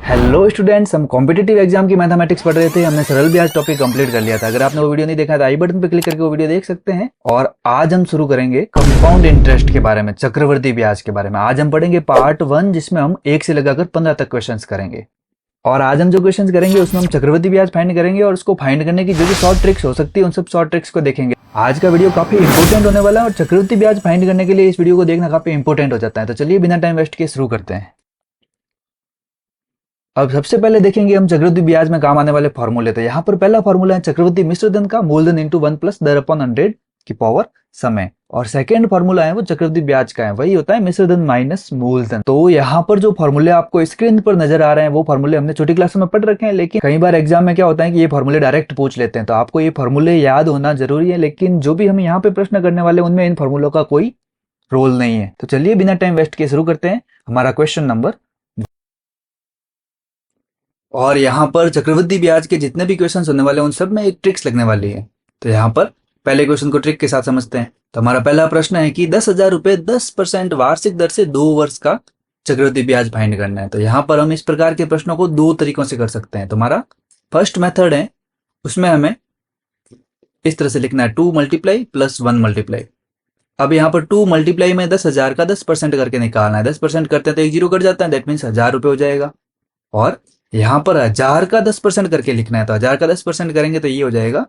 Hello students, हम competitive exam की mathematics पढ़ रहे थे। हमने सरल ब्याज टॉपिक कंप्लीट कर लिया था। अगर आपने वो वीडियो नहीं देखा है तो आई बटन पे क्लिक करके वो वीडियो देख सकते हैं। और आज हम शुरू करेंगे कंपाउंड इंटरेस्ट के बारे में, चक्रवर्ती ब्याज के बारे में। आज हम पढ़ेंगे पार्ट 1, जिसमें हम 1 से लगाकर 15 तक क्वेश्चंस करेंगे। और आज हम जो क्वेश्चंस करेंगे उसमें हम चक्रवर्ती ब्याज फाइंड करेंगे और उसको फाइंड करने की जो भी शॉर्ट ट्रिक्स हो सकती है उन सब शॉर्ट ट्रिक्स को देखेंगे। आज का वीडियो काफी इंपॉर्टेंट होने वाला है और चक्रवर्ती ब्याज फाइंड करने के लिए इस वीडियो को देखना काफी इंपॉर्टेंट हो जाता है। तो चलिए बिना टाइम वेस्ट किए शुरू करते हैं। अब सबसे पहले देखेंगे हम चक्रवृद्धि ब्याज में काम आने वाले फॉर्मूले। तो यहाँ पर पहला फॉर्मूला है चक्रवृद्धि मिश्र धन का, मूलधन इंटू 1 प्लस दर अपॉन 100 की पावर समय। और सेकंड फॉर्मूला है वो चक्रवृद्धि ब्याज का है, वही होता है मिश्र धन माइनस मूलधन। तो यहाँ पर जो फॉर्मूले आपको स्क्रीन पर नजर आ रहे हैं वो फॉर्मूले हमने छोटी क्लासों में पढ़ रखे हैं, लेकिन कई बार एग्जाम में क्या होता है कि ये फॉर्मूले डायरेक्ट पूछ लेते हैं। तो आपको ये फॉर्मूले याद होना जरूरी है, लेकिन जो भी हम यहाँ पे प्रश्न करने वाले उनमें इन फॉर्मूलों का कोई रोल नहीं है। तो चलिए बिना टाइम वेस्ट किए शुरू करते हैं हमारा क्वेश्चन नंबर। और यहाँ पर चक्रवृद्धि ब्याज के जितने भी क्वेश्चन होने वाले हैं उन सब में एक ट्रिक्स लगने वाली है। तो यहाँ पर पहले क्वेश्चन को ट्रिक के साथ समझते हैं। तो हमारा पहला प्रश्न है कि 10,000 रुपए 10% वार्षिक दर से 2 वर्ष का चक्रवृद्धि ब्याज फाइंड करना है। तो यहाँ पर हम इस प्रकार के प्रश्नों को 2 तरीकों से कर सकते हैं। तो हमारा फर्स्ट मेथड है, उसमें हमें इस तरह से लिखना है 2 मल्टीप्लाई प्लस 1 मल्टीप्लाई। अब यहाँ पर 2 मल्टीप्लाई में 10,000 का 10% करके निकालना है। 10% करते हैं तो एक जीरो कट जाता है, दैट मीन्स 1,000 रुपए हो जाएगा। और यहाँ पर 1,000 का 10% करके लिखना है, तो 1,000 का 10% करेंगे तो ये हो जाएगा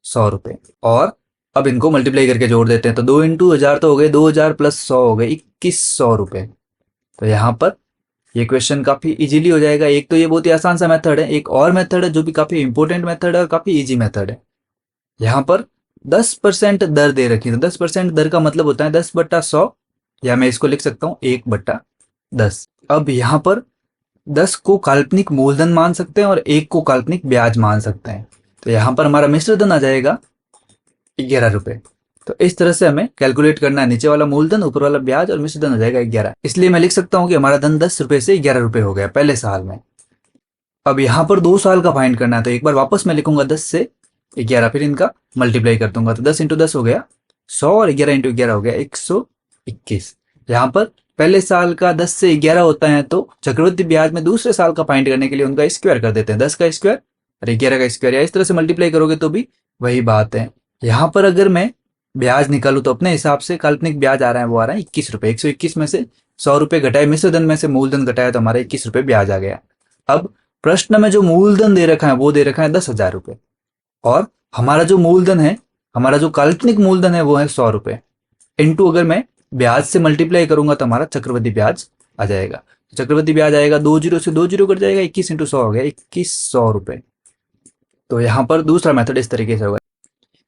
100 रुपए। और अब इनको मल्टीप्लाई करके जोड़ देते हैं, तो 2 इंटू 1,000 तो हो गए 2,000 प्लस 100 हो गए 2,100 रुपए। तो यहाँ पर ये क्वेश्चन काफी इजीली हो जाएगा। एक तो ये बहुत ही आसान सा मेथड है, एक और मेथड है जो भी काफी इंपॉर्टेंट मेथड है और काफी इजी मेथड है। यहाँ पर 10% दर दे रखी है, तो 10% दर का मतलब होता है 10/100, या मैं इसको लिख सकता हूँ 1/10। अब यहाँ पर 10 को काल्पनिक मूलधन मान सकते हैं और 1 को काल्पनिक ब्याज मान सकते हैं। तो यहाँ पर हमारा मिश्र धन आ जाएगा 11 रुपए। तो इस तरह से हमें कैलकुलेट करना है, नीचे वाला मूलधन, ऊपर वाला ब्याज, और मिश्र धन हो जाएगा 11। इसलिए मैं लिख सकता हूँ कि हमारा धन 10 रुपए से 11 रुपए हो गया पहले साल में। अब यहाँ पर 2 साल का फाइंड करना है, तो एक बार वापस मैं लिखूंगा 10 से 11, फिर इनका मल्टीप्लाई कर दूंगा। तो 10 इंटू 10 हो गया 100 और 11 इंटू 11 हो गया 121। यहाँ पर पहले साल का 10 से 11 होता है, तो चक्रवृद्धि ब्याज में दूसरे साल का फाइंड करने के लिए उनका स्क्वायर कर देते हैं, 10 का स्क्वायर और 11 का स्क्वायर, या इस तरह से मल्टीप्लाई करोगे तो भी वही बात है। यहाँ पर अगर मैं ब्याज निकालू तो अपने हिसाब से काल्पनिक ब्याज आ रहा है, वो आ रहा है 21 रुपए। 121 में से 100 रुपए घटाए, मिश्र धन में से मूलधन घटाया, तो हमारा 21 रुपए ब्याज आ गया। अब प्रश्न में जो मूलधन दे रखा है वो दे रखा है 10,000 रुपए, और हमारा जो मूलधन है, हमारा जो काल्पनिक मूलधन है वो है 100 रुपए। इंटू अगर मैं ब्याज से मल्टीप्लाई करूंगा तो हमारा चक्रवृद्धि ब्याज आ जाएगा। चक्रवृद्धि ब्याज आएगा 2 जीरो से 2 जीरो कट जाएगा, 21 इंटू 100 हो गया 2,100 रुपए। तो यहाँ पर दूसरा मेथड इस तरीके से होगा।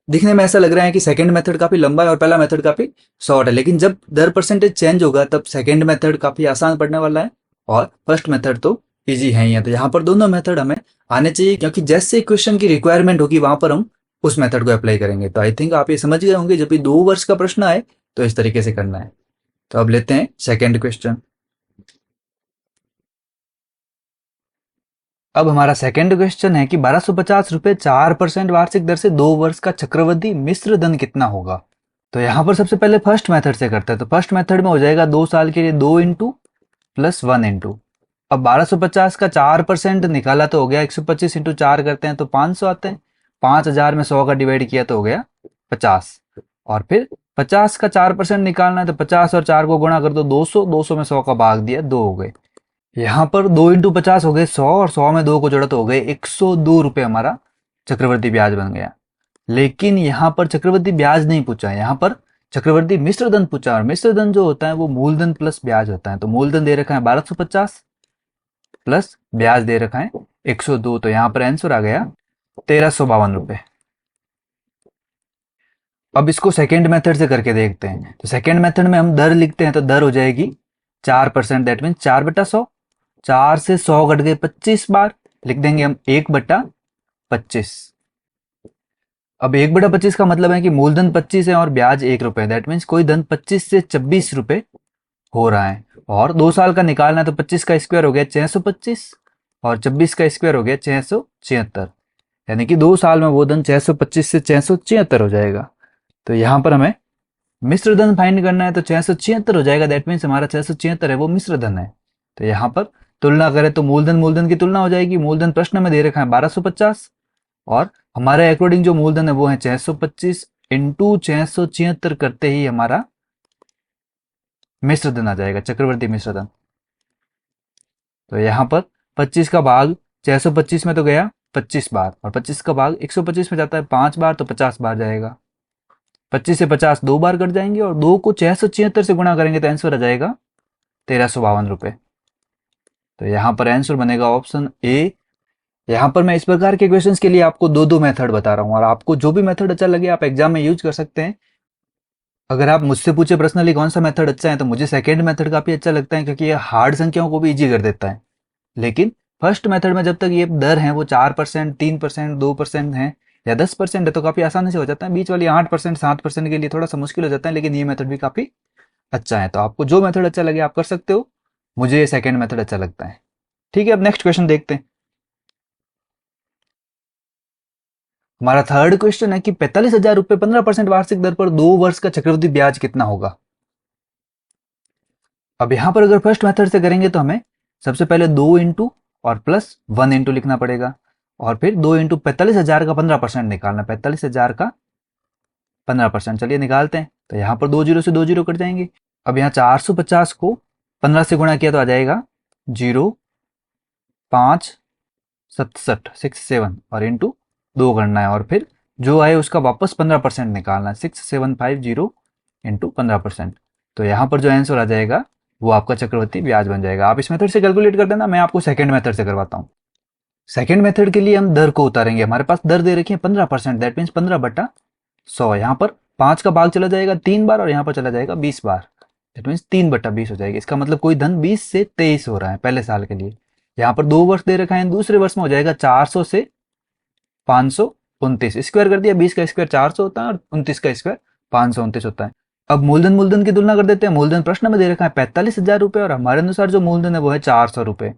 दिखने में ऐसा लग रहा है कि सेकंड मेथड काफी लंबा है और पहला मेथड काफी शॉर्ट है, लेकिन जब दर परसेंटेज चेंज होगा तब सेकंड मेथड काफी आसान पड़ने वाला है और फर्स्ट मेथड तो इजी है ही है। तो यहाँ पर दोनों मेथड हमें आने चाहिए, क्योंकि जैसे क्वेश्चन की रिक्वायरमेंट होगी वहां पर हम उस मेथड को अप्लाई करेंगे। तो आई थिंक आप ये समझ गए होंगे, जब भी 2 वर्ष का प्रश्न आए तो इस तरीके से करना है। तो अब लेते हैं सेकंड क्वेश्चन। अब हमारा सेकंड क्वेश्चन है कि 1,250 रुपए 4% वार्षिक दर से 2 वर्ष का चक्रवृद्धि मिश्र धन कितना होगा। तो यहाँ पर सबसे पहले फर्स्ट मेथड से करते हैं। तो फर्स्ट मेथड में हो जाएगा 2 साल के लिए 2 इंटू प्लस 1 इंटू। अब 1,250 का 4% निकाला तो हो गया 125 इंटू 4 करते हैं तो 500 आते हैं। 5,000 में 100 का डिवाइड किया तो हो गया 50। और फिर 50 का 4% निकालना है, तो 50 और 4 को गुणा कर दो 200, 200 में 100 का भाग दिया 2 हो गए। यहाँ पर 2 इंटू 50 हो गए 100, और 100 में 2 को जोड़ा तो हो गए 102 रुपए हमारा चक्रवृद्धि ब्याज बन गया। लेकिन यहाँ पर चक्रवृद्धि ब्याज नहीं पूछा, यहाँ पर चक्रवृद्धि मिश्र धन पूछा, और मिश्र धन जो होता है वो मूलधन प्लस ब्याज होता है। तो मूलधन दे रखा है 1,250 प्लस ब्याज दे रखा है 102, तो यहाँ पर आंसर आ गया 1,352 रुपए। अब इसको सेकेंड मेथड से करके देखते हैं। तो सेकेंड मेथड में हम दर लिखते हैं, तो दर हो जाएगी 4%, दैट मीन 4/100। 4 से 100 घट गए 25 बार, लिख देंगे हम 1/25। अब 1/25 का मतलब है कि मूलधन 25 है और ब्याज 1 रुपए, दैट मीन्स कोई धन 25 से 26 रुपए हो रहा है। और 2 साल का निकालना है, तो 25 का स्क्वायर हो गया 625 और 26 का स्क्वायर हो गया 676, यानी कि 2 साल में वो धन 625 से 676 हो जाएगा। तो यहाँ पर हमें मिश्र धन फाइंड करना है, तो 676 हो जाएगा, दैट मीन्स हमारा 676 है वो मिश्र धन है। तो यहाँ पर तुलना करें तो मूलधन मूलधन की तुलना हो जाएगी। मूलधन प्रश्न में दे रखा है 1250 और हमारे अकॉर्डिंग जो मूलधन है वो है 625 इंटू 676 करते ही हमारा मिश्रधन आ जाएगा, चक्रवर्ती मिश्रधन। तो यहाँ पर 25 का भाग 625 में तो गया 25 बार और 25 का भाग 125 में जाता है 5 बार, तो 50 बार जाएगा। 25 से 50 2 बार कट जाएंगे और 2 को 676 से गुणा करेंगे तो आंसर आ जाएगा 1352 रुपए। तो यहाँ पर आंसर बनेगा ऑप्शन ए। यहाँ पर मैं इस प्रकार के क्वेश्चंस के लिए आपको दो मेथड बता रहा हूँ और आपको जो भी मेथड अच्छा लगे आप एग्जाम में यूज कर सकते हैं। अगर आप मुझसे पूछे पर्सनली कौन सा मेथड अच्छा है तो मुझे सेकेंड मेथड काफी अच्छा लगता है, क्योंकि ये हार्ड संख्याओं को भी इजी कर देता है। लेकिन फर्स्ट मेथड में जब तक ये दर है वो 4%, 3%, 2% है या 10% है तो काफी आसानी से हो जाता है। बीच वाली 8%, 7% के लिए थोड़ा सा मुश्किल हो जाता है, लेकिन ये मेथड भी काफी अच्छा है। तो आपको जो मेथड अच्छा लगे आप कर सकते हो। मुझे ये सेकेंड मेथड अच्छा लगता है। ठीक है, अब नेक्स्ट क्वेश्चन देखते हैं। हमारा थर्ड क्वेश्चन है कि 45,000 रुपए 15% वार्षिक दर पर 2 वर्ष का चक्रवृद्धि ब्याज कितना होगा। अब यहां पर अगर फर्स्ट मेथड से करेंगे तो हमें सबसे पहले 2 इंटू और प्लस 1 इंटू लिखना पड़ेगा और फिर 2 इंटू 45,000 का 15% निकालना। 45,000 का 15%, चलिए निकालते हैं। तो यहाँ पर 2 जीरो से 2 जीरो कट जाएंगे। अब यहाँ 450 को 15 से गुणा किया तो आ जाएगा 0.567 और इंटू 2 करना है और फिर जो आए उसका वापस 15% निकालना है। 6750 इंटू 15%। तो यहाँ पर जो आंसर आ जाएगा वो आपका चक्रवृद्धि ब्याज बन जाएगा। आप इस मेथड से कैलकुलेट कर देना, मैं आपको सेकंड मेथड से करवाता हूँ। सेकंड मेथड के लिए हम दर को उतारेंगे। हमारे पास दर दे रखी है 15%, दैट मीन्स 15/100। यहाँ पर 5 का भाग चला जाएगा 3 बार और यहाँ पर चला जाएगा 20 बार, दैट मीन्स 3/20 हो जाएगी। इसका मतलब कोई धन 20 से 23 हो रहा है पहले साल के लिए। यहाँ पर 2 वर्ष दे रखा है, दूसरे वर्ष में हो जाएगा 400 से 529। स्क्वायर कर दिया, 20 का स्क्वायर 400 होता है और 29 का स्क्वायर 529 होता है। अब मूलधन मूलधन की तुलना कर देते हैं। मूलधन प्रश्न में दे रखा है 45,000 रुपए और हमारे अनुसार जो मूलधन है वो है 400 रुपए।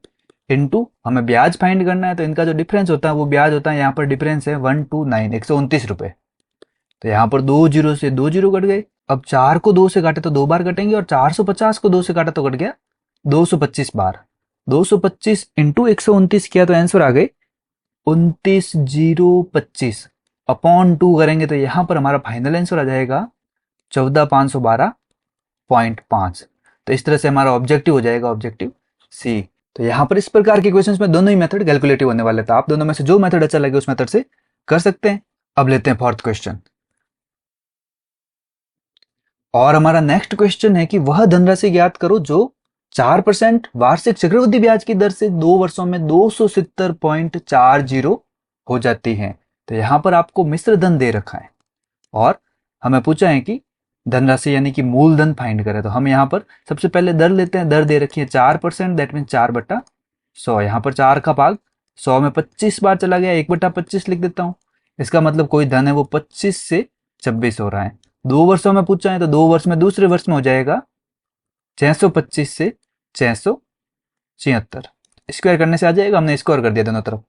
इंटू हमें ब्याज फाइंड करना है, तो इनका जो डिफरेंस होता है वो ब्याज होता है। यहाँ पर डिफरेंस है 129, 129 रुपए। तो यहाँ पर 2 जीरो से 2 जीरो कट गए। अब 4 को 2 से काटे तो 2 बार कटेंगे और 450 को 2 से काटा तो कट गया 225 बार। 225 इंटू 129 किया तो आंसर आ गए 29,025 अपॉन 2 करेंगे तो यहाँ पर हमारा फाइनल आंसर आ जाएगा 14,512.5। तो इस तरह से हमारा ऑब्जेक्टिव हो जाएगा ऑब्जेक्टिव सी। तो यहाँ पर इस प्रकार के क्वेश्चंस में दोनों ही मेथड कैलकुलेटिव होने वाले थे। आप दोनों में से जो मेथड अच्छा लगे उस मेथड से कर सकते हैं। अब लेते हैं फोर्थ क्वेश्चन। और हमारा नेक्स्ट क्वेश्चन है कि वह धनराशि ज्ञात करो जो 4% वार्षिक चक्रवृद्धि ब्याज की दर से 2 वर्षों में 270.40 हो जाती है। तो यहां पर आपको मिश्र धन दे रखा है और हमें पूछा है कि धनराशि यानी कि मूलधन फाइंड करें। तो हम यहाँ पर सबसे पहले दर लेते हैं। दर दे रखी है 4%, दैट मीन 4/100। यहाँ पर 4 का भाग 100 में 25 बार चला गया, 1/25 लिख देता हूँ। इसका मतलब कोई धन है वो 25 से 26 हो रहा है। 2 वर्षों में पूछा है तो 2 वर्ष में दूसरे वर्ष में हो जाएगा 625 से 676। स्क्वायर करने से आ जाएगा, हमने स्क्वायर कर दिया दोनों तरफ।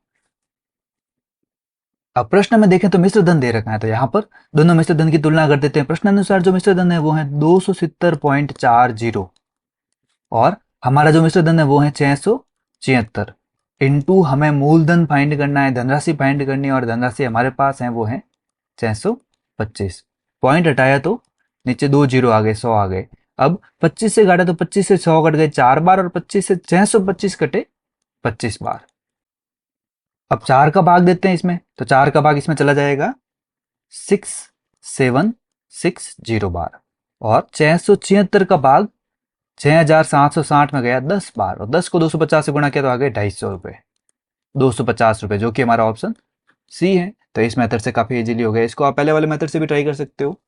अब प्रश्न में देखें तो मिश्र धन दे रखा है, तो यहाँ पर दोनों मिश्र धन की तुलना कर देते हैं। प्रश्न अनुसार जो मिश्र धन है वो है 270.40 और हमारा जो मिश्र धन है वो है 676। इंटू हमें मूलधन फाइंड करना है, धनराशि फाइंड करनी है और धनराशि हमारे पास है वो है 625। पॉइंट हटाया तो नीचे 2 जीरो आ गए, 100 आ गए। अब 25 से काटा तो 25 से 100 कट गए 4 बार और 25 से 625 कटे 25 बार। अब 4 का भाग देते हैं इसमें, तो 4 का भाग इसमें चला जाएगा 6760 बार और 676 का भाग 6,760 में गया 10 बार और 10 को 250 से गुणा किया तो आ गए 250 रुपए, 250 रुपए, जो कि हमारा ऑप्शन सी है। तो इस मेथड से काफी इजीली हो गया। इसको आप पहले वाले मेथड से भी ट्राई कर सकते हो।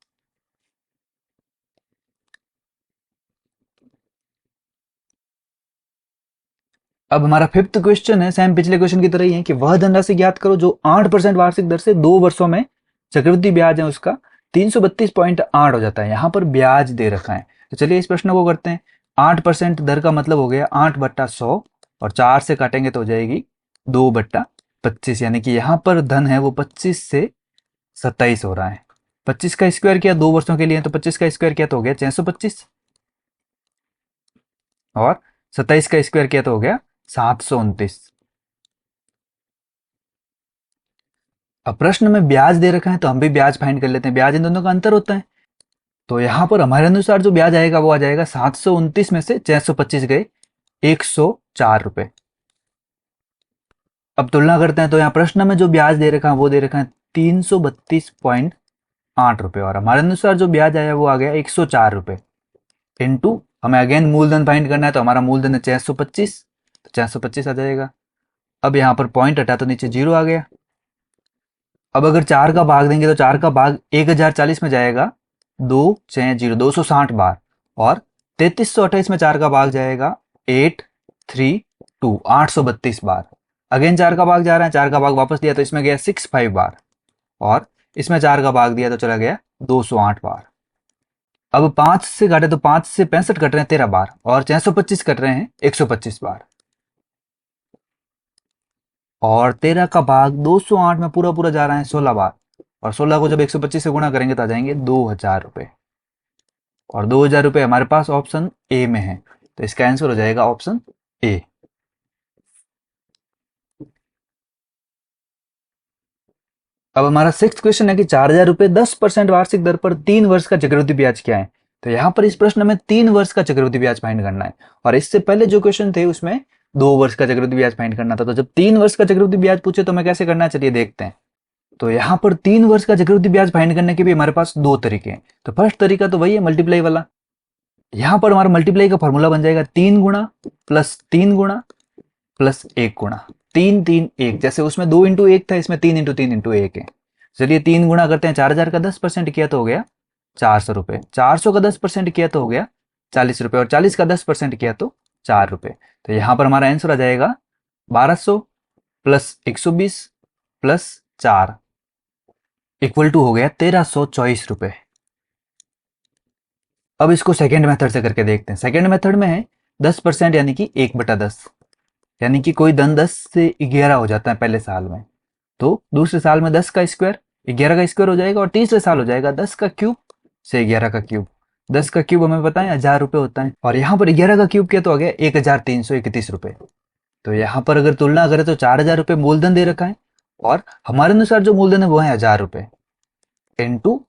अब हमारा फिफ्थ क्वेश्चन है, सेम पिछले क्वेश्चन की तरह ही है कि वह धनराशि ज्ञात करो जो 8% वार्षिक दर से 2 वर्षों में चक्रवृद्धि ब्याज है उसका 332.8 हो जाता है। यहाँ पर ब्याज दे रखा है, तो चलिए इस प्रश्न को करते हैं। 8% दर का मतलब हो गया 8/100 और 4 से काटेंगे तो हो जाएगी 2/25, यानी कि यहाँ पर धन है वो 25 से 27 हो रहा है। 25 का स्क्वायर किया 2 वर्षों के लिए, तो 25 का स्क्वायर किया तो हो गया 625 और 27 का स्क्वायर किया तो हो गया 729। अब प्रश्न में ब्याज दे रखा है तो हम भी ब्याज फाइंड कर लेते हैं, ब्याज इन दोनों का अंतर होता है। तो यहां पर हमारे अनुसार जो ब्याज आएगा वो आ जाएगा 729 में से 625 गए 104 रुपए। अब तुलना करते हैं तो यहाँ प्रश्न में जो ब्याज दे रखा है वो दे रखा है 332.8 रुपए और हमारे अनुसार जो ब्याज आया वो आ गया 104 रुपए। इनटू हमें अगेन मूलधन फाइंड करना है तो हमारा मूलधन है 625, तो 625 आ जाएगा। अब यहाँ पर पॉइंट हटा तो नीचे 0 आ गया। अब अगर 4 का भाग देंगे तो 4 का भाग 1040 में जाएगा 260 बार और 3328 में 4 का भाग जाएगा 832 बार। अगेन 4 का भाग जा रहा है, 4 का भाग वापस दिया तो इसमें गया 65 बार और इसमें 4 का भाग दिया तो चला गया 208 बार। अब 5 से घटे तो 5 से 65 कट रहे हैं 13 बार और 625 कट रहे हैं 125 बार और 13 का भाग 208 में पूरा पूरा जा रहा है 16 बार और 16 को जब 125 से गुणा करेंगे तो आ जाएंगे 2000 रुपए और 2000 रुपए हमारे पास ऑप्शन ए में है, तो इसका आंसर हो जाएगा ऑप्शन ए। अब हमारा सिक्स्थ क्वेश्चन है कि 4000 रुपए 10% वार्षिक दर पर 3 वर्ष का चक्रवृद्धि ब्याज क्या है। तो यहाँ पर इस प्रश्न में 3 वर्ष का चक्रवृद्धि ब्याज फाइंड करना है और इससे पहले जो क्वेश्चन थे उसमें 2 वर्ष का चक्रवृद्धि ब्याज फाइंड करना था। तो जब 3 वर्ष का चक्रवृद्धि ब्याज पूछे तो मैं कैसे करना है चलिए देखते हैं। तो यहाँ पर 3 वर्ष का चक्रवृद्धि ब्याज फाइंड करने के भी हमारे पास 2 तरीके हैं। तो फर्स्ट तरीका तो वही है मल्टीप्लाई वाला। यहाँ पर हमारा मल्टीप्लाई का फॉर्मूला बन जाएगा 3 गुणा प्लस 3 गुणा प्लस 1 गुणा 3 3 1, जैसे उसमें 2 इंटू 1 था इसमें 3 इंटू 3 इंटू 1 है। चलिए 3 गुणा करते हैं, 4000 का 10% किया तो हो गया 400 रुपए, 400 का 10% किया तो हो गया 40 रुपए और 40 का 10% किया तो 4 रुपए। तो यहाँ पर हमारा आंसर आ जाएगा 1200 प्लस 120 प्लस 4 इक्वल टू हो गया 1324 रुपए। अब इसको सेकेंड मेथड से करके देखते हैं। सेकेंड मेथड में है 10% यानी कि 1/10, यानी कि कोई धन 10 से 11 हो जाता है पहले साल में, तो दूसरे साल में 10 का स्क्वायर 11 का स्क्वायर हो जाएगा और तीसरे साल हो जाएगा 10 का क्यूब से 11 का क्यूब। 10 का क्यूब हमें पता है 1000 रुपए होता है और यहाँ पर 11 का क्यूब किया तो आ गया 1331 रुपए। तो यहाँ पर अगर तुलना करें तो 4000 रुपए मूलधन दे रखा है और हमारे अनुसार जो मूलधन है वो है 1000 रुपए इनटू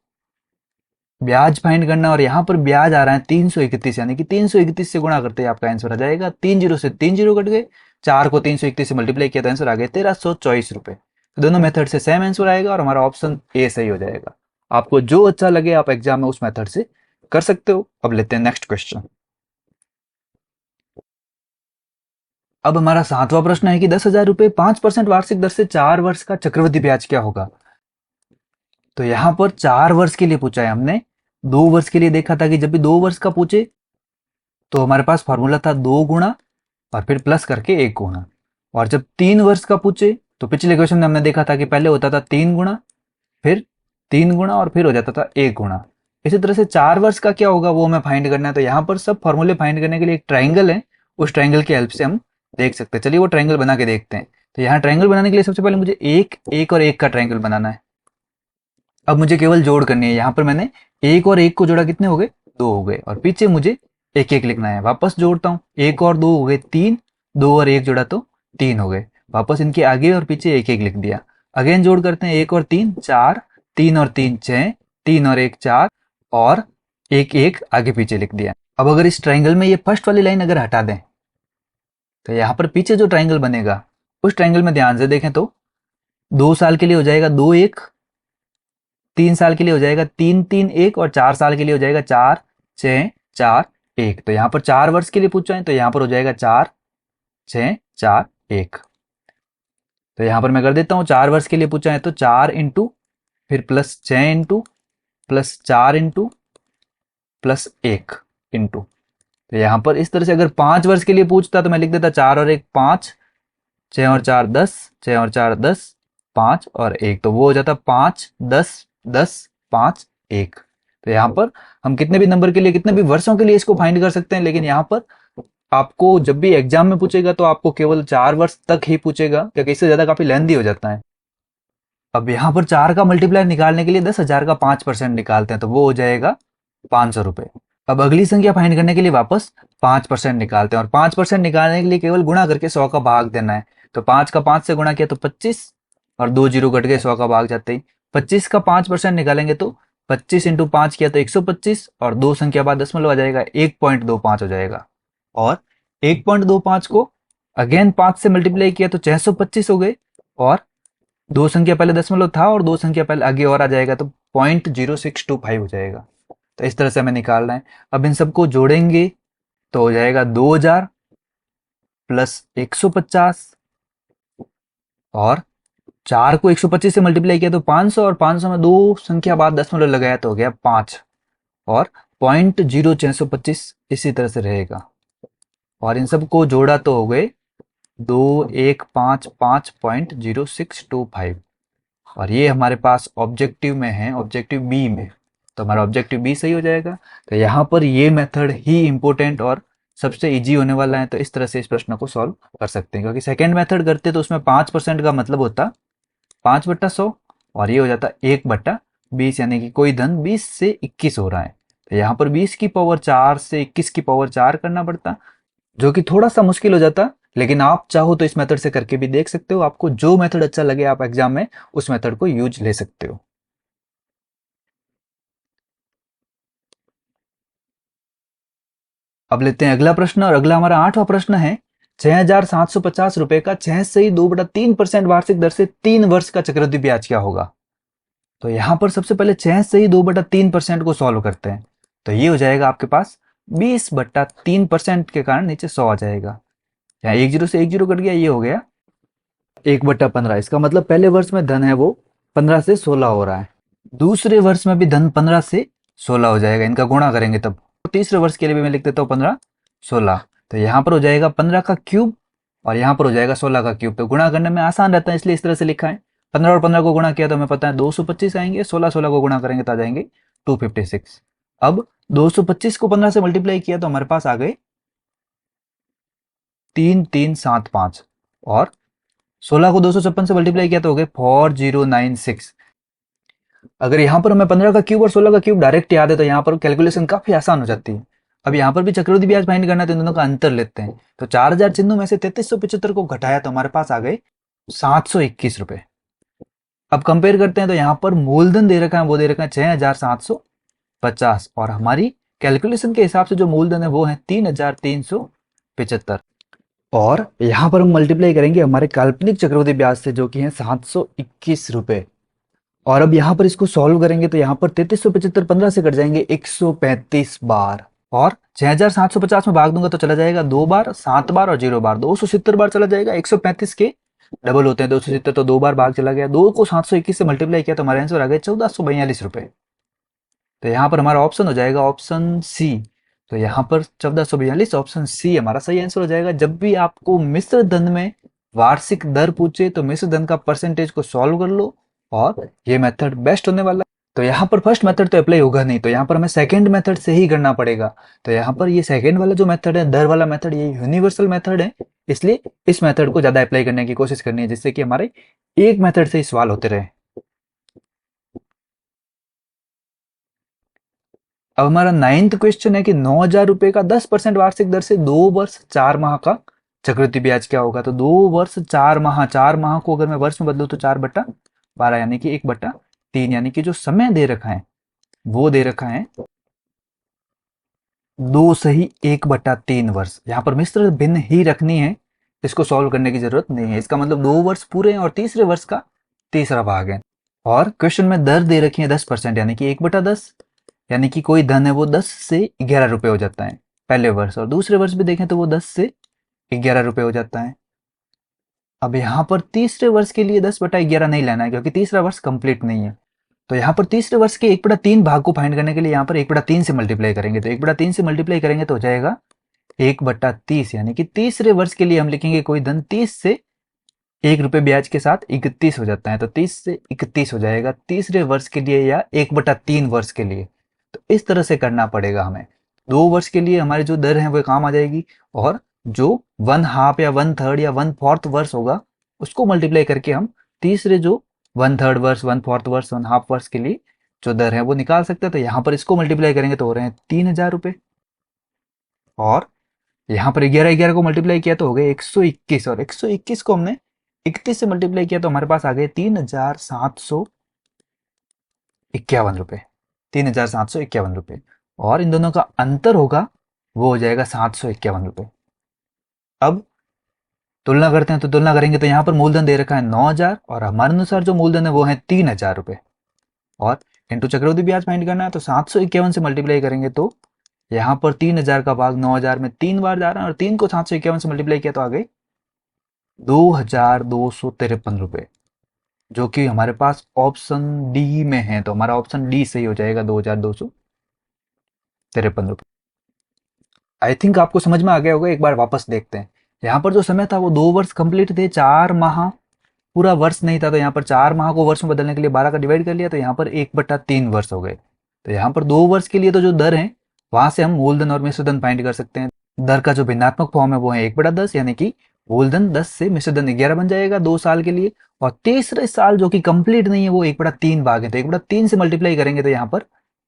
ब्याज फाइंड करना और यहाँ पर ब्याज आ रहा है 331, यानी कि 331 से गुणा करते हैं आपका आंसर आ जाएगा 3 जीरो से 3 जीरो कट गए, 4 को 331 से मल्टीप्लाई किया तो आंसर आ गया 1324 रुपए। तो दोनों मेथड से सेम आंसर आएगा और हमारा ऑप्शन ए सही हो जाएगा। आपको जो अच्छा लगे आप एग्जाम में उस मेथड से कर सकते हो। अब लेते हैं नेक्स्ट क्वेश्चन। अब हमारा 7वां प्रश्न है कि 10,000 रुपए 5% वार्षिक दर से 4 वर्ष का चक्रवृद्धि ब्याज क्या होगा। तो यहाँ पर 4 वर्ष के लिए पूछा है हमने, 2 वर्ष के लिए देखा था कि जब भी 2 वर्ष का पूछे तो हमारे पास फॉर्मूला था 2 गुणा और फिर प्लस करके 1 गुणा, और जब 3 वर्ष का पूछे तो पिछले क्वेश्चन में हमने देखा था कि पहले होता था 3 गुणा फिर 3 गुणा और फिर हो जाता था 1 गुणा। इसी तरह से 4 वर्ष का क्या होगा वो हमें फाइंड करना है। तो यहाँ पर सब फॉर्मूले फाइंड करने के लिए एक ट्राइंगल है, उस ट्राइंगल की हेल्प से हम देख सकते हैं। चलिए वो ट्राइंगल बना के देखते हैं। तो यहाँ ट्राइंगल बनाने के लिए सबसे पहले मुझे 1 1 और 1 का ट्राइंगल बनाना है। अब मुझे केवल जोड़ करनी है। यहाँ पर मैंने 1 और 1 को जोड़ा, कितने हो गए 2 हो गए, और पीछे मुझे 1 1 लिखना है। वापस जोड़ता हूँ, 1 और 2 हो गए 3, 2 और 1 जोड़ा तो 3 हो गए, वापस इनके आगे और पीछे 1 1 लिख दिया। अगेन जोड़ करते हैं, 1 और 3 4, 3 और 3 6, 3 और 1 4 और 1 1 आगे पीछे लिख दिया। अब अगर इस ट्राइंगल में ये फर्स्ट वाली लाइन अगर हटा दें तो यहाँ पर पीछे जो ट्राइंगल बनेगा उस ट्राइंगल में ध्यान से देखें तो 2 साल के लिए हो जाएगा 2 1, 3 साल के लिए हो जाएगा 3 3 1 और 4 साल के लिए हो जाएगा 4 6 4 1। तो यहाँ पर 4 वर्ष के लिए पूछा है तो यहाँ पर हो जाएगा 4 6 4 1। तो यहाँ पर मैं कर देता हूँ, 4 वर्ष के लिए पूछा है तो 4 इंटू फिर plus 6 into plus 4 into plus 1 into. तो यहाँ पर इस तरह से अगर 5 वर्ष के लिए पूछता तो मैं लिख देता 4 और 1 5, 6 और 4 10, 6 और 4 10, 5 और 1, तो वो हो जाता 5 10 10 5 1। तो यहाँ पर हम कितने भी नंबर के लिए कितने भी वर्षों के लिए इसको फाइंड कर सकते हैं, लेकिन यहाँ पर आपको जब भी एग्जाम में पूछेगा तो आपको केवल 4 वर्ष तक ही पूछेगा, क्योंकि इससे ज्यादा काफी लेंथी हो जाता है। अब यहाँ पर 4 का मल्टीप्लायर निकालने के लिए 10,000 का 5% निकालते हैं तो वो हो जाएगा 500 रुपए। अब अगली संख्या फाइंड करने के लिए वापस 5% निकालते हैं और 5% निकालने के लिए केवल गुणा करके 100 का भाग देना है। तो 5 का 5 से गुणा किया तो 25 और 2 जीरो कट गए, 100 का भाग जाते ही 25 का 5% निकालेंगे तो 25 इंटू 5 किया तो 125 और 2 संख्या बाद दशमलव आ जाएगा, 1.25 हो जाएगा। और 1.25 को अगेन 5 से मल्टीप्लाई किया तो 625 हो गए और 2 संख्या पहले दशमलव था और 2 संख्या पहले आगे और आ जाएगा तो 0.0625 हो जाएगा। तो इस तरह से हमें निकालना है। अब इन सबको जोड़ेंगे तो हो जाएगा 2000 प्लस 150 और 4 को 125 से मल्टीप्लाई किया तो 500 और 500 में 2 संख्या बाद दशमलव लगाया तो हो गया 5 और 0.0625 इसी तरह से रहेगा। और इन सबको जोड़ा तो हो गए 2155.0625 और ये हमारे पास ऑब्जेक्टिव में है, ऑब्जेक्टिव बी में। तो हमारा ऑब्जेक्टिव बी सही हो जाएगा। तो यहाँ पर ये मेथड ही इंपॉर्टेंट और सबसे इजी होने वाला है। तो इस तरह से इस प्रश्न को सॉल्व कर सकते हैं, क्योंकि सेकेंड मेथड करते तो उसमें 5% का मतलब होता 5/100 और ये हो जाता 1/20, यानी कि कोई धन 20 से 21 हो रहा है तो यहाँ पर 20 की पावर 4 से 21 की पावर 4 करना पड़ता, जो कि थोड़ा सा मुश्किल हो जाता। लेकिन आप चाहो तो इस मेथड से करके भी देख सकते हो। आपको जो मेथड अच्छा लगे आप एग्जाम में उस मेथड को यूज ले सकते हो। अब लेते हैं अगला प्रश्न और अगला हमारा 8वां प्रश्न है। 6,750 रुपए का 6 से 2/3% वार्षिक दर से 3 वर्ष का चक्रवृद्धि ब्याज क्या होगा। तो यहां पर सबसे पहले 6 से 2/3% को सॉल्व करते हैं। तो ये हो जाएगा आपके पास 20/3% के कारण नीचे 100 आ जाएगा। यहाँ 1 जीरो से 1 जीरो कट गया, ये हो गया 1/15। इसका मतलब पहले वर्ष में धन है वो 15 से 16 हो रहा है। दूसरे वर्ष में भी धन 15 से 16 हो जाएगा, इनका गुणा करेंगे तब। तीसरे वर्ष के लिए भी मैं लिख देता हूँ 15 16। तो यहाँ पर हो जाएगा 15 का क्यूब और यहाँ पर हो जाएगा 16 का क्यूब। तो गुणा करने में आसान रहता है इसलिए इस तरह से लिखा है। 15 और 15 को गुणा किया तो हमें पता है 225 आएंगे, 16 16 को गुणा करेंगे तो आ जाएंगे 256। अब 225 को 15 से मल्टीप्लाई किया तो हमारे पास आ गए 3375 और 16 को 256 से मल्टीप्लाई किया तो हो गए 4096। अगर यहाँ पर हमें 15 का क्यूब और 16 का क्यूब डायरेक्ट याद है तो यहाँ पर कैलकुलेशन काफी आसान हो जाती है। अब यहाँ पर भी चक्रवृद्धि ब्याज फाइंड करना है तो इन दोनों का अंतर लेते हैं। तो 4000 चिन्हों में से 3375 को घटाया तो हमारे पास आ गए 721 रुपए। अब कंपेयर करते हैं तो यहाँ पर मूलधन दे रखा है, वो दे रखा है 6,750 और हमारी कैलकुलेशन के हिसाब से जो मूलधन है वो है 3,375 और यहाँ पर हम मल्टीप्लाई करेंगे हमारे काल्पनिक चक्रवृद्धि ब्याज से जो कि है 721 रुपए। और अब यहाँ पर इसको सॉल्व करेंगे तो यहाँ पर 3375 15 से कट जाएंगे 135 बार और 6,750 में भाग दूंगा तो चला जाएगा 2 बार, 7 बार और 0 बार, 270 बार चला जाएगा। 135 के डबल होते हैं 270, तो 2 बार भाग चला गया। 2 को 721 से मल्टीप्लाई किया तो हमारे आंसर आ गए 1442 रुपए। तो यहाँ पर हमारा ऑप्शन हो जाएगा ऑप्शन सी। तो यहाँ पर 1442 ऑप्शन सी हमारा सही आंसर हो जाएगा। जब भी आपको मिश्र धन में वार्षिक दर पूछे तो मिश्र धन का परसेंटेज को सॉल्व कर लो और ये मेथड बेस्ट होने वाला। तो यहाँ पर फर्स्ट मेथड तो अप्लाई होगा नहीं, तो यहाँ पर हमें सेकंड मेथड से ही करना पड़ेगा। तो यहाँ पर ये सेकंड वाला जो मेथड है, दर वाला मेथड, ये यूनिवर्सल मेथड है, इसलिए इस मेथड को ज्यादा अप्लाई करने की कोशिश करनी है जिससे कि हमारे एक मेथड से ही सवाल होते रहे। अब हमारा 9th क्वेश्चन है कि 9,000 रुपए का 10% वार्षिक दर से 2 वर्ष 4 माह का चक्रवृद्धि ब्याज क्या होगा। तो 2 वर्ष 4 माह, 4 माह को अगर मैं वर्ष में बदलूं तो 4/12 यानी कि 1/3, यानी कि जो समय दे रखा है वो दे रखा है 2 सही 1/3 वर्ष। यहाँ पर मिश्र भिन्न ही रखनी है, इसको सॉल्व करने की जरूरत नहीं है। इसका मतलब 2 वर्ष पूरे हैं और तीसरे वर्ष का तीसरा भाग है। और क्वेश्चन में दर दे रखी है 10% यानी कि 1/10, यानी कि कोई धन है वो 10 से 11 रुपए हो जाता है पहले वर्ष, और दूसरे वर्ष भी देखें तो वो 10 से 11 रुपए हो जाता है। अब यहाँ पर तीसरे वर्ष के लिए 10/11 नहीं लेना है क्योंकि तीसरा वर्ष कंप्लीट नहीं है। तो यहाँ पर तीसरे वर्ष के 1/3 भाग को फाइंड करने के लिए यहाँ पर 1/3 से मल्टीप्लाई करेंगे। तो 1/3 से मल्टीप्लाई करेंगे तो हो जाएगा 1/30, यानी कि तीसरे वर्ष के लिए हम लिखेंगे कोई धन 30 से 1 रुपए ब्याज के साथ 31 हो जाता है। तो 30 से 31 हो जाएगा तीसरे वर्ष के लिए या 1/3 वर्ष के लिए। तो इस तरह से करना पड़ेगा हमें। 2 वर्ष के लिए हमारी जो दर है वो काम आ जाएगी और जो 1/2 या 1/3 या 1/4 वर्ष होगा उसको मल्टीप्लाई करके हम तीसरे जो 1/3 वर्ष, 1/4 वर्ष, 1/2 वर्ष के लिए जो दर है वो निकाल सकते हैं। तो यहाँ पर इसको मल्टीप्लाई करेंगे तो हो रहे हैं 3,000 रुपए। और यहाँ पर 11 को मल्टीप्लाई किया तो हो गए 121, और 121 को हमने 31 से मल्टीप्लाई किया तो हमारे पास आ गए 3,751 रुपये। 3,751 रुपये, और इन दोनों का अंतर होगा वो हो जाएगा 751 रुपये। अब तुलना करते हैं, तो तुलना करेंगे तो यहाँ पर मूलधन दे रखा है 9,000, और हमारे अनुसार जो मूलधन है वो है 3,000 रुपये, और इंटू चक्रवृद्धि ब्याज फाइंड करना है तो 751 से मल्टीप्लाई करेंगे तो यहाँ पर 3,000 का भाग 9,000 में 3 बार जा रहा है, और 3 को 751 से मल्टीप्लाई किया तो आ गए 2,253 रुपये, जो कि हमारे पास ऑप्शन डी में है, तो हमारा ऑप्शन डी सही हो जाएगा, 2,253 रुपये। आई थिंक आपको समझ में आ गया होगा। एक बार वापस देखते हैं। यहाँ पर जो समय था वो 2 वर्ष कंप्लीट थे, 4 माह पूरा वर्ष नहीं था, तो यहाँ पर 4 माह को वर्ष में बदलने के लिए 12 का डिवाइड कर लिया, तो यहाँ पर 1/3 वर्ष हो गए। तो यहाँ पर 2 वर्ष के लिए तो जो दर है वहां से हम मूलधन और मिश्रधन फाइंड कर सकते हैं। दर का जो भिन्नात्मक फॉर्म है वो है 1/10, यानी कि मूलधन 10 से मिश्रधन 11 बन जाएगा 2 साल के लिए, और तीसरे साल जो कि कंप्लीट नहीं है वो 1/3 भाग है, तो 1/3 से मल्टीप्लाई करेंगे तो यहाँ पर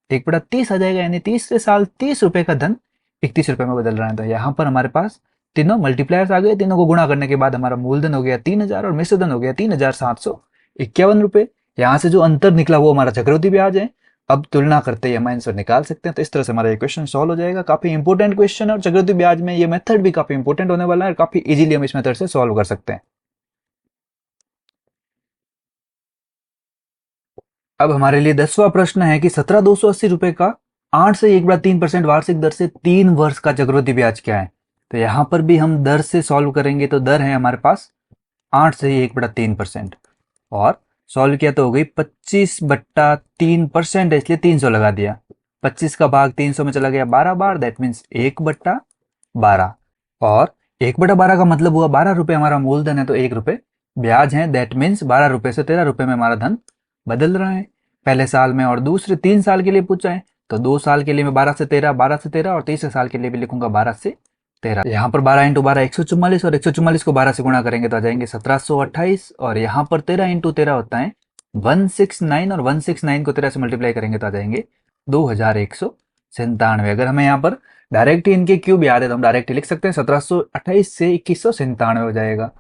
1/30 आ जाएगा, यानी तीसरे साल 30 रुपए का धन 31 रुपए में बदल रहा है। तो यहाँ पर हमारे पास तीनों मल्टीप्लायर्स आ गए, तीनों को गुणा करने के बाद हमारा मूलधन हो गया 3,000 और मिश्रधन हो गया 3,751 रुपए। यहाँ से जो अंतर निकला वो हमारा चक्रवृद्धि ब्याज है। अब तुलना करते ही हम आंसर निकाल सकते हैं। तो इस तरह से हमारा क्वेश्चन सॉल्व हो जाएगा। काफी इंपॉर्टेंट क्वेश्चन है, और चक्रवृद्धि ब्याज में ये मेथड भी काफी इंपॉर्टेंट होने वाला है, और काफी इजीली हम इस मेथड से सॉल्व कर सकते हैं। अब हमारे लिए 10वां प्रश्न है कि 17,280 रुपए का 8 से 1/3% वार्षिक दर से 3 वर्ष का चक्रवृद्धि ब्याज क्या है। तो यहाँ पर भी हम दर से सॉल्व करेंगे, तो दर है हमारे पास 8 से 1/3%, और सॉल्व किया तो हो गई 25/3% है, इसलिए 300 लगा दिया। 25 का भाग 300 में चला गया 12 बार, दैट मीन्स 1/12, और 1/12 का मतलब हुआ 12 रुपए हमारा मूलधन है, तो 1 रुपए ब्याज है, दैट मीन्स 12 रुपए से 13 रुपए में हमारा धन बदल रहा है पहले साल में। और दूसरे 3 साल के लिए पूछा है, तो 2 साल के लिए मैं 12 से 13, 12 से 13, और तीसरे साल के लिए भी लिखूंगा 12 से 13। यहाँ पर 12 × 12 144, और 144 को 12 से गुणा करेंगे तो आ जाएंगे 1728, और यहाँ पर 13 × 13 होता है 169, और 169 को 13 से मल्टीप्लाई करेंगे तो आ जाएंगे 2,197। अगर हमें यहाँ पर डायरेक्ट ही इनके क्यूब याद है तो हम डायरेक्ट ही लिख सकते हैं, 1728 से 2197 हो जाएगा।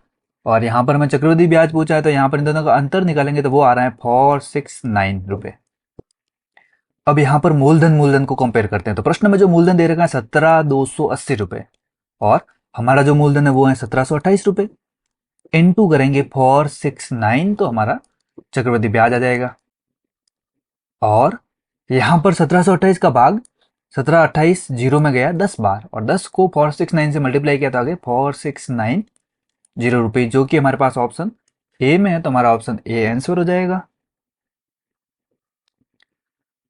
और यहाँ पर हमें चक्रवृद्धि ब्याज पूछा है, तो यहाँ पर इन दोनों का अंतर निकालेंगे तो वो आ रहा है 469 रुपए। अब यहाँ पर मूलधन को कंपेयर करते हैं, तो प्रश्न में जो मूलधन दे रखा है 17,280 रुपए, और हमारा जो मूलधन है वो है 1728 रुपए। इनटू करेंगे 469, तो हमारा चक्रवृद्धि ब्याज आ जाएगा। और यहाँ पर 1728 का भाग 1728 जीरो में गया 10 बार, और 10 को 469 से मल्टीप्लाई किया तो आगे 469 रुपए, जो कि हमारे पास ऑप्शन ए में है, तो हमारा ऑप्शन ए आंसर हो जाएगा।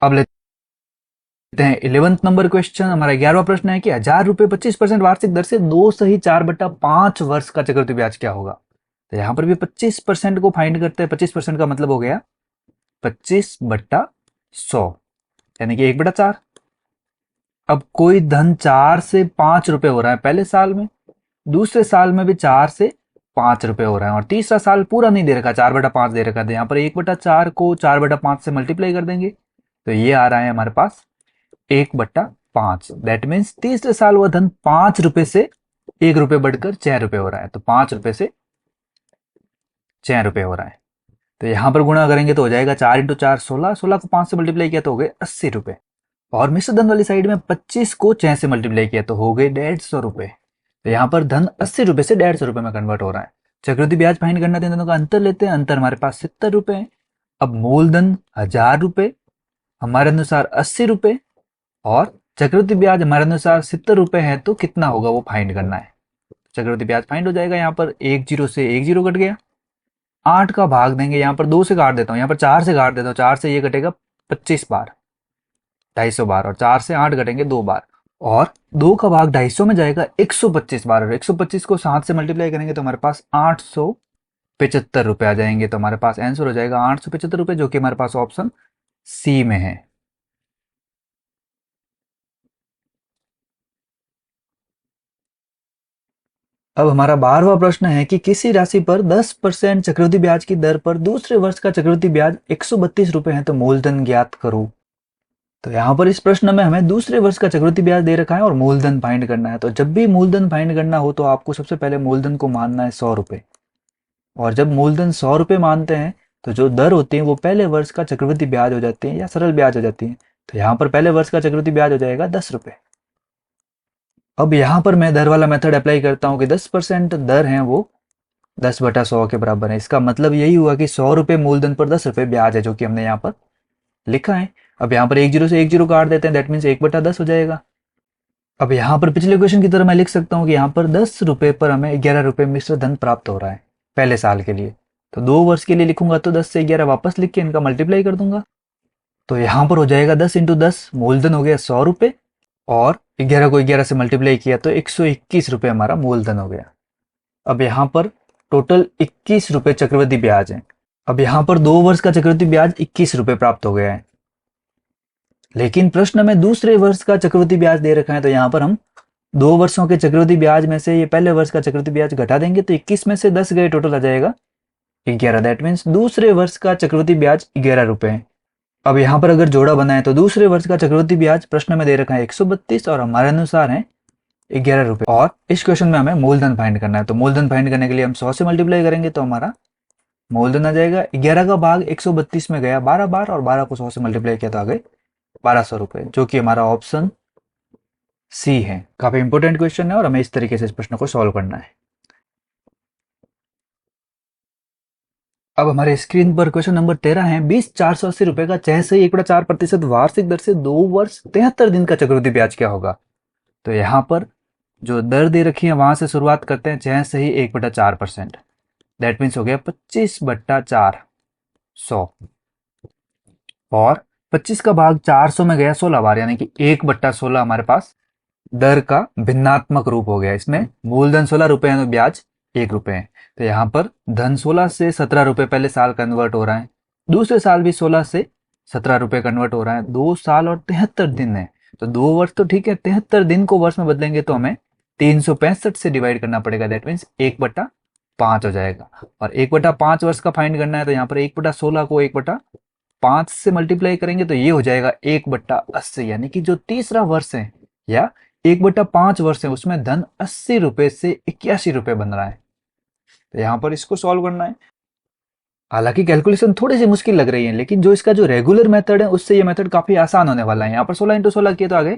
अब लेते हैं 11th नंबर क्वेश्चन। हमारा 11वां प्रश्न है कि 1,000 रुपए 25% वार्षिक दर से 2 सही 4/5 वर्ष का चक्रवृद्धि ब्याज क्या होगा। तो यहाँ पर भी 25% को फाइंड करते हैं। 25% का मतलब हो गया 25/100, यानी कि 1/4। अब कोई धन 4 से 5 रुपए हो रहा है पहले साल में, दूसरे साल में भी 4 से 5 रुपए हो रहा है, और तीसरा साल पूरा नहीं दे रखा, 4/5 दे रखा। तो यहाँ पर 1/4 को 4/5 से मल्टीप्लाई कर देंगे तो ये आ रहा है हमारे पास 1/5। दैट मीन्स तीसरे साल वह धन 5 रुपए से 1 रुपए बढ़कर 6 रुपए हो रहा है, तो 5 रुपए से 6 रुपए हो रहा है। तो यहां पर गुणा करेंगे तो हो जाएगा 4 × 4 16, 16 को 5 से मल्टीप्लाई किया तो हो गए 80 रुपए, और मिश्रधन वाली साइड में 25 को 6 से मल्टीप्लाई किया तो हो गए 150 रुपए। तो यहाँ पर धन 80 रुपए से 150 रुपए में कन्वर्ट हो रहा है। चक्रवृद्धि ब्याज फाइंड करना है, दोनों का अंतर लेते हैं। अंतर हमारे पास 70 रुपए है। अब मूलधन 1,000 रुपए, हमारे अनुसार 80 रुपए, और चक्रवृद्धि ब्याज हमारे अनुसार 70 रुपए है, तो कितना होगा वो फाइंड करना है। चक्रवृद्धि ब्याज फाइंड हो जाएगा। यहाँ पर 1 0 से 1 0 कट गया, 8 का भाग देंगे, यहाँ पर 2 से काट देता हूँ, यहाँ पर 4 से काट देता हूँ, 4 से ये कटेगा 25 बार, 250 बार, और 4 से 8 कटेंगे 2 बार, और 2 का भाग 250 में जाएगा 125 बार, और 125 को 7 से मल्टीप्लाई करेंगे तो हमारे पास 875 रुपए आ जाएंगे। तो हमारे पास आंसर हो जाएगा 875 रुपए, जो कि हमारे पास ऑप्शन सी में है। अब हमारा 12वां प्रश्न है कि किसी राशि पर 10% चक्रवृद्धि ब्याज की दर पर दूसरे वर्ष का चक्रवृद्धि ब्याज 132 रुपए है, तो मूलधन ज्ञात करो। तो यहाँ पर इस प्रश्न में हमें दूसरे वर्ष का चक्रवृद्धि ब्याज दे रखा है और मूलधन फाइंड करना है। तो जब भी मूलधन फाइंड करना हो तो आपको सबसे पहले मूलधन को मानना है 100 रुपए, और जब मूलधन 100 रुपए मानते हैं तो जो दर होती है वो पहले वर्ष का चक्रवृद्धि ब्याज हो जाती है या सरल ब्याज हो जाती है। तो यहाँ पर पहले वर्ष का चक्रवृद्धि ब्याज हो जाएगा 10 रुपए। अब यहाँ पर मैं दर वाला मेथड अप्लाई करता हूँ कि 10% दर है वो 10/100 के बराबर है। इसका मतलब यही हुआ कि 100 रुपए मूलधन पर 10 रुपए ब्याज है, जो कि हमने यहाँ पर लिखा है। अब यहाँ पर एक जीरो से एक जीरो काट देते हैं, दैट मीन्स 1/10 हो जाएगा। अब यहाँ पर पिछले क्वेश्चन की तरह मैं लिख सकता हूँ कि यहाँ पर 10 रुपए पर हमें 11 रुपए मिश्र धन प्राप्त हो रहा है पहले साल के लिए। तो 2 वर्ष के लिए लिखूंगा तो 10 से 11 वापस लिख के इनका मल्टीप्लाई कर दूंगा। तो यहाँ पर हो जाएगा 10 × 10, मूलधन हो गया 100 रुपए, और 11 को 11 से मल्टीप्लाई किया तो 121 रुपए हमारा मूलधन हो गया। अब यहाँ पर टोटल 21 रुपए चक्रवृद्धि ब्याज है। अब यहाँ पर 2 वर्ष का चक्रवृद्धि ब्याज 21 रुपए प्राप्त हो गया है, लेकिन प्रश्न में दूसरे वर्ष का चक्रवृद्धि ब्याज दे रखा है। तो यहाँ पर हम 2 वर्षों के चक्रवृद्धि ब्याज में से ये पहले वर्ष का चक्रवृद्धि ब्याज घटा देंगे तो 21 में से 10 गए, टोटल आ जाएगा 11। दैट मीन्स दूसरे वर्ष का चक्रवृद्धि ब्याज 11 रुपए है। अब यहाँ पर अगर जोड़ा बनाए तो दूसरे वर्ष का चक्रवृद्धि ब्याज प्रश्न में दे रखा है 132 और हमारे अनुसार है 11 रुपए, और इस क्वेश्चन में हमें मूलधन फाइंड करना है। तो मूलधन फाइंड करने के लिए हम 100 से मल्टीप्लाई करेंगे तो हमारा मूलधन आ जाएगा 11 का भाग 132 में गया 12 बार, और 12 को 100 से मल्टीप्लाई किया तो आ गए 1200 रुपए, जो कि हमारा ऑप्शन सी है। काफी इंपॉर्टेंट क्वेश्चन है और हमें इस तरीके से इस प्रश्न को सॉल्व करना है। अब हमारे स्क्रीन पर क्वेश्चन नंबर 13 है। 20,480 रुपए का 6 से 1/4% वार्षिक दर से 2 वर्ष 73 दिन का चक्रवृद्धि ब्याज क्या होगा। तो यहाँ पर जो दर दे रखी है वहां से शुरुआत करते हैं। 6 से ही 1/4%, दैट मीन्स हो गया 25/400, और 25 का भाग 400 में गया 16 बार, यानी कि 1/16 हमारे पास दर का भिन्नात्मक रूप हो गया। इसमें मूलधन 16 रुपए है तो ब्याज 1 रुपए है। तो यहाँ पर धन 16 से 17 रुपए पहले साल कन्वर्ट हो रहा है, दूसरे साल भी 16 से 17 रुपए कन्वर्ट हो रहा है। 2 साल और 73 दिन है, तो 2 वर्ष तो ठीक है, 73 दिन को वर्ष में बदलेंगे तो हमें 365 से डिवाइड करना पड़ेगा, दैट मीन्स 1/5 हो जाएगा। और 1/5 वर्ष का फाइंड करना है तो यहाँ पर 1/16 को 1/5 से मल्टीप्लाई करेंगे तो ये हो जाएगा 1/80, यानी कि जो तीसरा वर्ष है या 1/5 वर्ष है उसमें धन 80 रुपए से 81 रुपए बन रहा है। तो यहाँ पर इसको सॉल्व करना है। हालांकि कैलकुलेशन थोड़ी सी मुश्किल लग रही है, लेकिन जो इसका जो रेगुलर मेथड है उससे ये मेथड काफी आसान होने वाला है। यहाँ पर 16 × 16 किए तो आ गए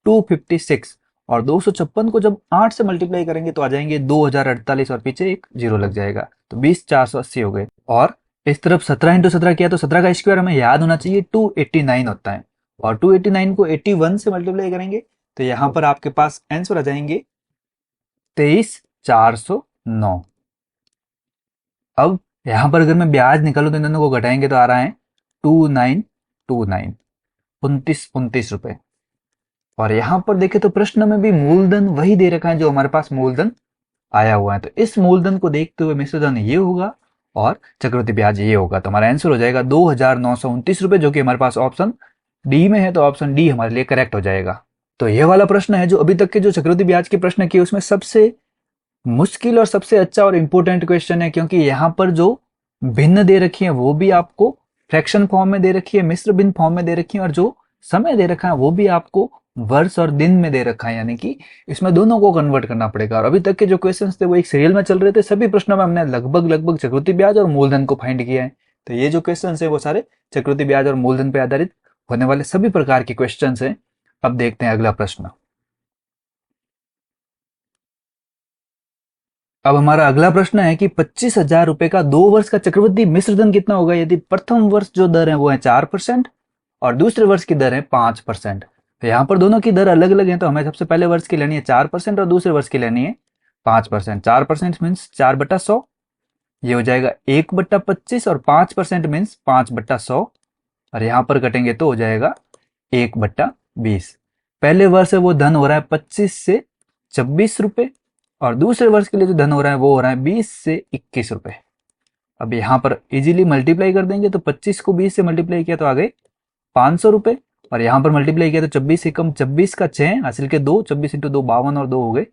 256, और 256 को जब 8 से मल्टीप्लाई करेंगे तो आ जाएंगे 2048, और पीछे एक जीरो लग जाएगा, तो 20,480 हो गए। और इस तरफ 17 × 17 किया तो 17 का स्क्वायर हमें याद होना चाहिए 289 होता है, और 289 को 81 से मल्टीप्लाई करेंगे तो यहाँ पर आपके पास आंसर आ जाएंगे 23,409। अब यहाँ पर अगर मैं ब्याज निकालूं तो इन दोनों को घटाएंगे तो आ रहा है 2929, 29 रुपए। और यहाँ पर देखें तो प्रश्न में भी मूलधन वही दे रखा है जो हमारे पास मूलधन आया हुआ है। तो इस मूलधन को देखते हुए मिश्र धन ये होगा और चक्रवृद्धि ब्याज ये होगा। तो हमारा आंसर हो जाएगा 2,929 रुपए, जो कि हमारे पास ऑप्शन डी में है। तो ऑप्शन डी हमारे लिए करेक्ट हो जाएगा। तो यह वाला प्रश्न है जो अभी तक के जो चक्रवृद्धि ब्याज के प्रश्न किए उसमें सबसे मुश्किल और सबसे अच्छा और इंपॉर्टेंट क्वेश्चन है, क्योंकि यहाँ पर जो भिन्न दे रखी है वो भी आपको फ्रैक्शन फॉर्म में दे रखी है, मिश्र भिन्न फॉर्म में दे रखी है, और जो समय दे रखा है वो भी आपको वर्ष और दिन में दे रखा है, यानी कि इसमें दोनों को कन्वर्ट करना पड़ेगा। और अभी तक के जो क्वेश्चंस थे वो एक सीरियल में चल रहे थे, सभी प्रश्नों में हमने लगभग चक्रवृद्धि ब्याज और मूलधन को फाइंड किया है। तो ये जो क्वेश्चन है वो सारे चक्रवृद्धि ब्याज और मूलधन पर आधारित होने वाले सभी प्रकार के क्वेश्चन है। अब देखते हैं अगला प्रश्न। अब हमारा अगला प्रश्न है कि 25,000 रुपए का 2 वर्ष का चक्रवृद्धि मिश्र धन कितना होगा यदि प्रथम वर्ष जो दर है वो है 4% और दूसरे वर्ष की दर है 5%। तो यहाँ पर दोनों की दर अलग अलग है, तो हमें सबसे पहले वर्ष की लेनी है 4% और दूसरे वर्ष की लेनी है 5%। 4% मीन्स 4/100, ये हो जाएगा 1/25, और 5% मीन्स 5/100, और यहाँ पर कटेंगे तो हो जाएगा 1/20। पहले वर्ष है वो धन हो रहा है 25 से 26 रुपए, और दूसरे वर्ष के लिए जो धन हो रहा है वो हो रहा है 20 से 21 रुपए। अब यहाँ पर इजीली मल्टीप्लाई कर देंगे तो 25 को 20 से मल्टीप्लाई किया तो आ गए 500 रुपए, और यहाँ पर मल्टीप्लाई किया तो 24 एकम 24 का 6 हासिल के 2, 24 × 2 52, और 2 हो गए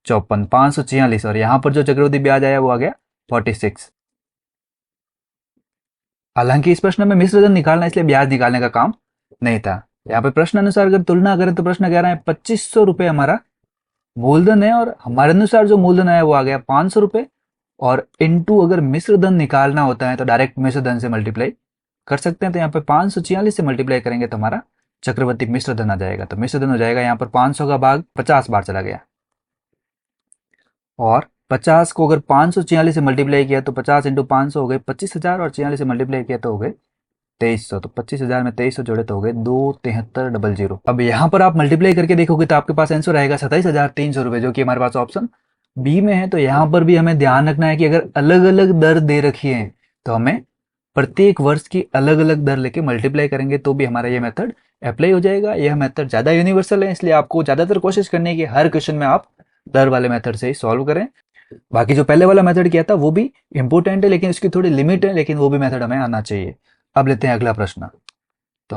54, 546, और यहाँ पर जो चक्रवृद्धि ब्याज आया वो आ गया 46। हालांकि इस प्रश्न में मिश्र धन निकालना इसलिए ब्याज निकालने का काम नहीं था, यहाँ पे प्रश्न अनुसार अगर तुलना करें तो प्रश्न कह रहा है 2500 रुपये हमारा मूलधन है और हमारे अनुसार जो मूलधन है वो आ गया 500 रुपये, और इनटू अगर मिश्र धन निकालना होता है तो डायरेक्ट मिश्र धन से मल्टीप्लाई कर सकते हैं। तो यहाँ पे 546 से मल्टीप्लाई करेंगे तो हमारा चक्रवर्ती मिश्र धन आ जाएगा। तो मिश्र धन हो जाएगा यहाँ पर 500 का भाग 50 बार चला गया, और 50 को अगर 546 से मल्टीप्लाई किया तो 50 इंटू 500 हो गए 25,000, और 46 से मल्टीप्लाई किया तो हो गए 2300। तो 25,000 में 2300 जोड़े तो हो गए 27300। अब यहाँ पर आप मल्टीप्लाई करके देखोगे तो आपके पास आंसर आएगा 27,300 रुपये, जो कि हमारे पास ऑप्शन बी में है। तो यहाँ पर भी हमें ध्यान रखना है कि अगर अलग अलग दर दे रखी है तो हमें प्रत्येक वर्ष की अलग अलग दर लेके मल्टीप्लाई करेंगे तो भी हमारा ये मेथड अप्लाई हो जाएगा। यह मेथड ज़्यादा यूनिवर्सल है, इसलिए आपको ज़्यादातर कोशिश करनी है कि हर क्वेश्चन में आप दर वाले मेथड से ही सॉल्व करें। बाकी जो पहले वाला मेथड किया था वो भी इंपॉर्टेंट है, लेकिन उसकी थोड़ी लिमिट है, लेकिन वो भी मेथड हमें आना चाहिए। अब लेते हैं अगला प्रश्न। तो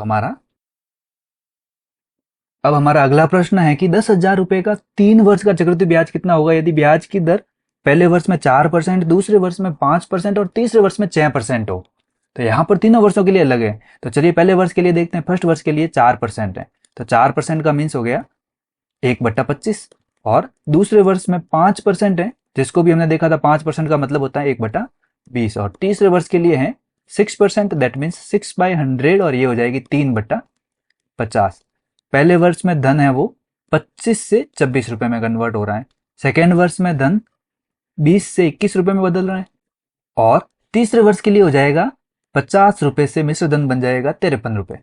हमारा अगला प्रश्न है कि 10,000 रुपए का 3 वर्ष का चक्रवृद्धि ब्याज कितना होगा यदि ब्याज की दर पहले वर्ष में 4%, दूसरे वर्ष में 5% और तीसरे वर्ष में 6% हो। तो यहाँ पर तीनों वर्षों के लिए अलग है। तो चलिए पहले वर्ष के लिए देखते हैं। फर्स्ट वर्ष के लिए 4% है, तो 4% का मीन्स हो गया 1/25, और दूसरे वर्ष में 5% है, जिसको भी हमने देखा था 5% का मतलब होता है 1/20, और तीसरे वर्ष के लिए है 6%, दैट मीन्स 6/100, और ये हो जाएगी 3/50। पहले वर्ष में धन है वो 25 से 26 रुपए में कन्वर्ट हो रहा है, सेकेंड वर्ष में धन 20 से 21 रुपए में बदल रहा है, और तीसरे वर्ष के लिए हो जाएगा 50 रुपए से मिश्र धन बन जाएगा 53 रुपए।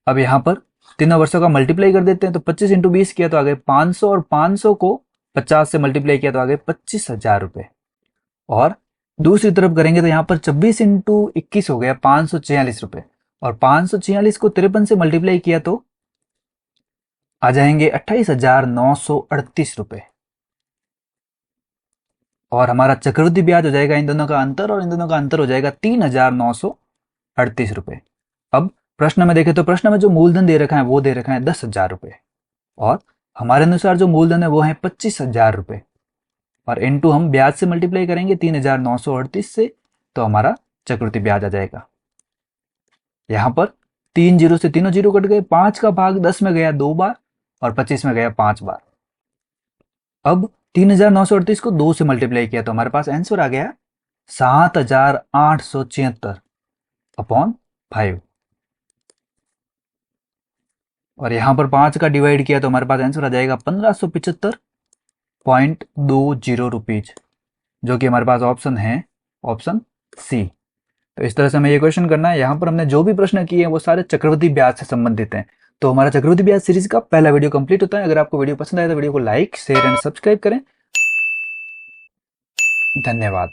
अब यहाँ पर तीनों वर्षों का मल्टीप्लाई कर देते हैं। तो 25 इंटू 20 किया तो आ गए 500, और 500 को 50 से मल्टीप्लाई किया तो आ गए 25,000 रुपए। और दूसरी तरफ करेंगे तो यहाँ पर 24 इंटू 21 हो गया 546 रुपए, और 546 को 53 से मल्टीप्लाई किया तो आ जाएंगे 28,938 रुपए, और हमारा चक्रवृद्धि ब्याज हो जाएगा इन दोनों का अंतर, और इन दोनों का अंतर हो जाएगा 3,938 रुपए। अब प्रश्न में देखें तो प्रश्न में जो मूलधन दे रखा है वो दे रखा है 10,000 रुपए, और हमारे अनुसार जो मूलधन है वो है 25,000 रुपए, और इनटू हम ब्याज से मल्टीप्लाई करेंगे 3,938 से, तो हमारा चक्रवृद्धि ब्याज आ जाएगा। यहाँ पर 3 जीरो से तीनों जीरो कट गए, 5 का भाग 10 में गया 2 बार, और 25 में गया 5 बार। अब 3,938 को 2 से मल्टीप्लाई किया तो हमारे पास आंसर आ गया 7,876/5, और यहां पर 5 का डिवाइड किया तो हमारे पास आंसर आ जाएगा 1575.20 रुपीज, जो कि हमारे पास ऑप्शन है ऑप्शन सी। तो इस तरह से हमें ये क्वेश्चन करना है। यहाँ पर हमने जो भी प्रश्न किए हैं वो सारे चक्रवृद्धि ब्याज से संबंधित हैं। तो हमारा चक्रवृद्धि ब्याज सीरीज का पहला वीडियो कंप्लीट होता है। अगर आपको वीडियो पसंद आए तो वीडियो को लाइक, शेयर एंड सब्सक्राइब करें। धन्यवाद।